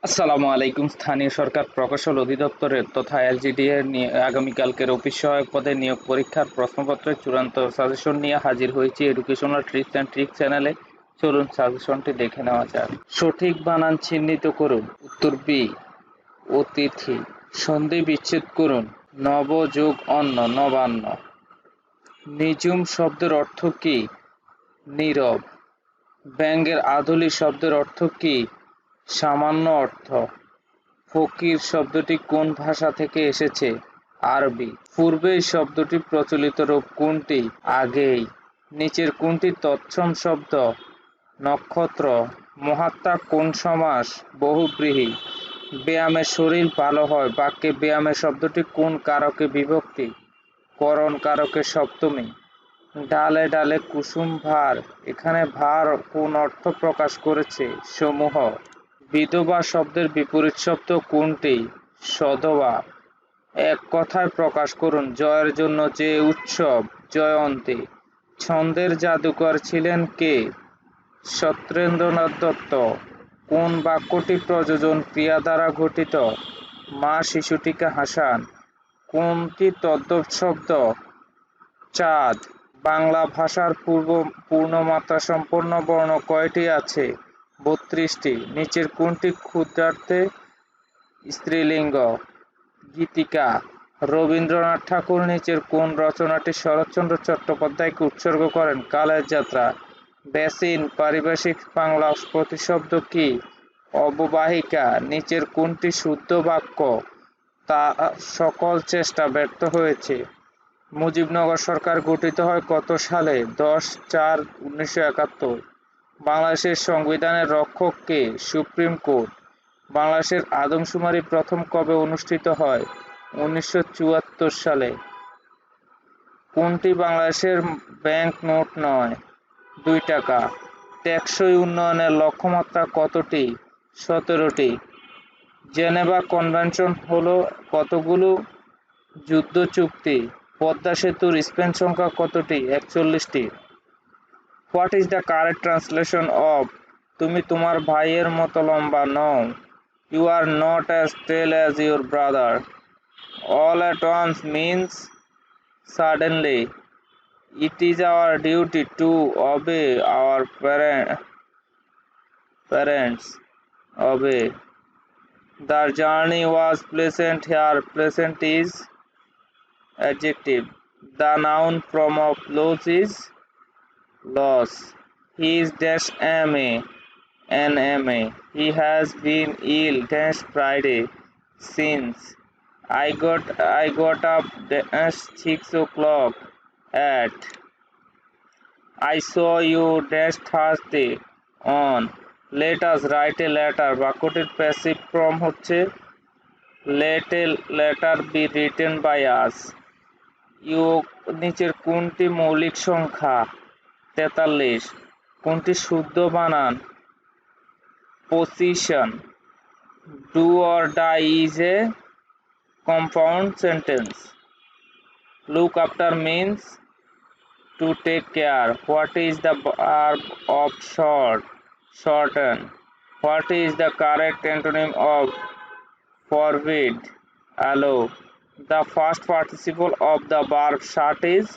আসসালামু আলাইকুম। স্থানীয় সরকার প্রকৌশল অধিদপ্তরের তথা এলজিডি এর আগামীকালকের অফিস সহায়ক পদে নিয়োগ পরীক্ষার প্রশ্নপত্রের চূড়ান্ত সাজেশন নিয়ে হাজির হয়েছি এডুকেশনাল ট্রিক্স অ্যান্ড ট্রিক্স চ্যানেলে। চলুন সাজেশনটি দেখে নেওয়া যাক। সঠিক বানান চিহ্নিত করুন। উত্তর বি। অতিথি। সন্ধি বিচ্ছেদ করুন। নব যোগ অন্ন, নবান্ন। নিজুম শব্দের অর্থ কি? নীরব। ব্যঙ্গের আধুলি শব্দের অর্থ কি? সামান্য অর্থ। ফকির শব্দটি কোন ভাষা থেকে এসেছে? আরবি। পূর্বেই শব্দটি প্রচলিত রূপ কোনটি? আগেই। নিচের কোনটি তৎসম শব্দ? নক্ষত্র। মহাত্মা কোন সমাস? বহুব্রীহি। ব্যায়ামে শরীর ভালো হয় বাক্যে ব্যায়ামের শব্দটি কোন কারকে বিভক্তি? করণ কারকে সপ্তমী। ডালে ডালে কুসুম ভার, এখানে ভার কোন অর্থ প্রকাশ করেছে? সমূহ। বিধবা শব্দের বিপরীত শব্দ কোনটি? সধবা। এক কথায় প্রকাশ করুন। জয়ের জন্য যে উৎসব, জয়ন্তী। ছন্দের জাদুকর ছিলেন কে? সত্যেন্দ্রনাথ দত্ত। কোন বাক্যটি প্রযোজন ক্রিয়া দ্বারা গঠিত? মা শিশুটিকে হাসান। কোনটি তদ্ভব শব্দ? চাঁদ। বাংলা ভাষার পূর্ণমাত্রা সম্পন্ন বর্ণ কয়টি আছে? ৩২টি। নিচের কোনটি ক্ষুদ্রার্থে স্ত্রীলিঙ্গ? গীতিকা। রবীন্দ্রনাথ ঠাকুর নিচের কোন রচনাটি শরৎচন্দ্র চট্টোপাধ্যায়কে উৎসর্গ করেন? কালের যাত্রা। বেসিন পারিভাষিক বাংলা প্রতিশব্দ কি? অববাহিকা। নিচের কোনটি শুদ্ধ বাক্য? তা সকল চেষ্টা ব্যর্থ হয়েছে। মুজিবনগর সরকার গঠিত হয় কত সালে? 10/4/1971। বাংলাদেশের সংবিধানের রক্ষক কে? Supreme court. বাংলাদেশের আদমশুমারি প্রথম কবে অনুষ্ঠিত হয়? 1974 সালে। কোনটি বাংলাদেশের ব্যাংক নোট নয়? 2 টাকা। টেকসই উন্নয়নের লক্ষ্যমাত্রা কতটি? 17টি। জেনেভা কনভেনশন হলো কতগুলো যুদ্ধ চুক্তি? পদ্মা সেতুর স্প্যান সংখ্যা কতটি? 41টি। What is the correct translation of তুমি তোমার ভাইয়ের মতো লম্বা নও? You are not as tall as your brother. All at once means suddenly. It is our duty to obey our parents. Obey. The journey was pleasant here. Pleasant is adjective. The noun form of lose is loss. He is dash ma, an ma. He has been ill dash Friday since. I got up dash 6 o'clock at. I saw you dash Thursday on. Let us write a letter. বাক্যটির passive form হচ্ছে let a letter be written by us. ইউ নিচের কোনটি মৌলিক সংখ্যা? 43। কোনটি শুদ্ধ বানান? Position. Do or die is a compound sentence. Look after means to take care. What is the verb of shorten? What is the correct antonym of forbid? Allow. The first participle of the verb shut is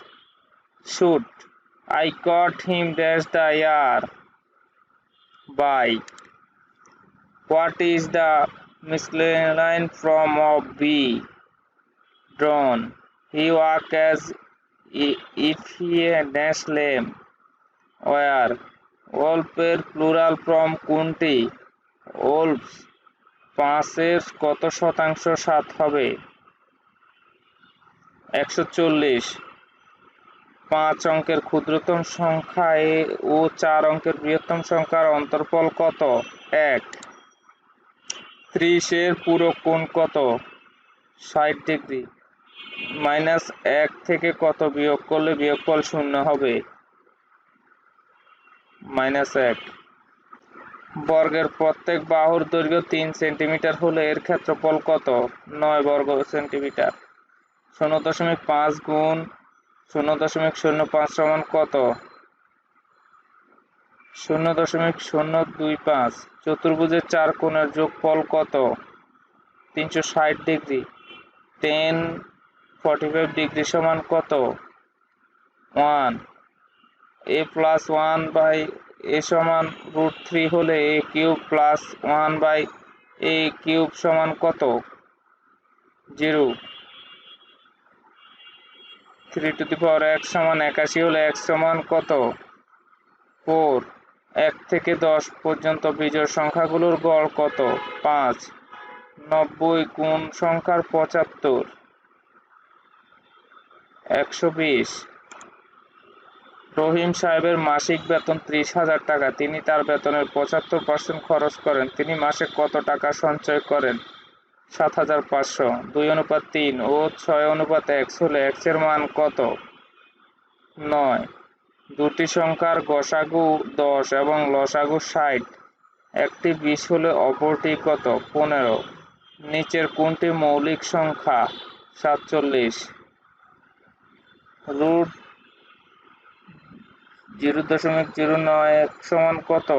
should. I caught him dash the air by. What is the masculine form of be? Drawn. He walked as if he dash lame. Where? wolf-এর plural form কোনটি? wolves. 5-এর কত শতাংশ 7 হবে? 140। 5 অঙ্কের ক্ষুদ্রতম সংখ্যা ও 4 অঙ্কের বৃহত্তম সংখ্যার অন্তরফল কত? 1। 30-এর পুরো কোণ কত? 60 ডিগ্রি। -1 থেকে কত বিয়োগ করলে বিয়োগফল 0 হবে? -1। বর্গের প্রত্যেক বাহুর দৈর্ঘ্য 3 সেন্টিমিটার হলে এর ক্ষেত্রফল কত? 9 বর্গ সেন্টিমিটার। 0.5 গুণ 0.05 সমান কত? 0.025। চতুর্ভুজের 4 কোণের যোগফল কত? 360 ডিগ্রি। tan 45 ডিগ্রি সমান কত? 1। a প্লাস 1 বাই a সমান √3 হলে a cube plus 1 by a cube সমান কত? 0। 3 সমান 81 হলে x সমান কত? 4। 1 থেকে 10 পর্যন্ত বিজোড় সংখ্যাগুলোর গড় কত? 5। 90 কোন সংখ্যার 75? 120। রহিম সাহেবের মাসিক বেতন 30,000 টাকা। তিনি তার বেতনের 75% খরচ করেন। তিনি মাসে কত টাকা সঞ্চয় করেন? 7,500। 2:3 ও 6:1 হলে x এর মান কত? 9। দুটি সংখ্যার গসাগু 10 এবং লসাগু 60। একটি 20 হলে অপরটি কত? 15। নিচের কোনটি মৌলিক সংখ্যা? 47। √0.091 সমান কত?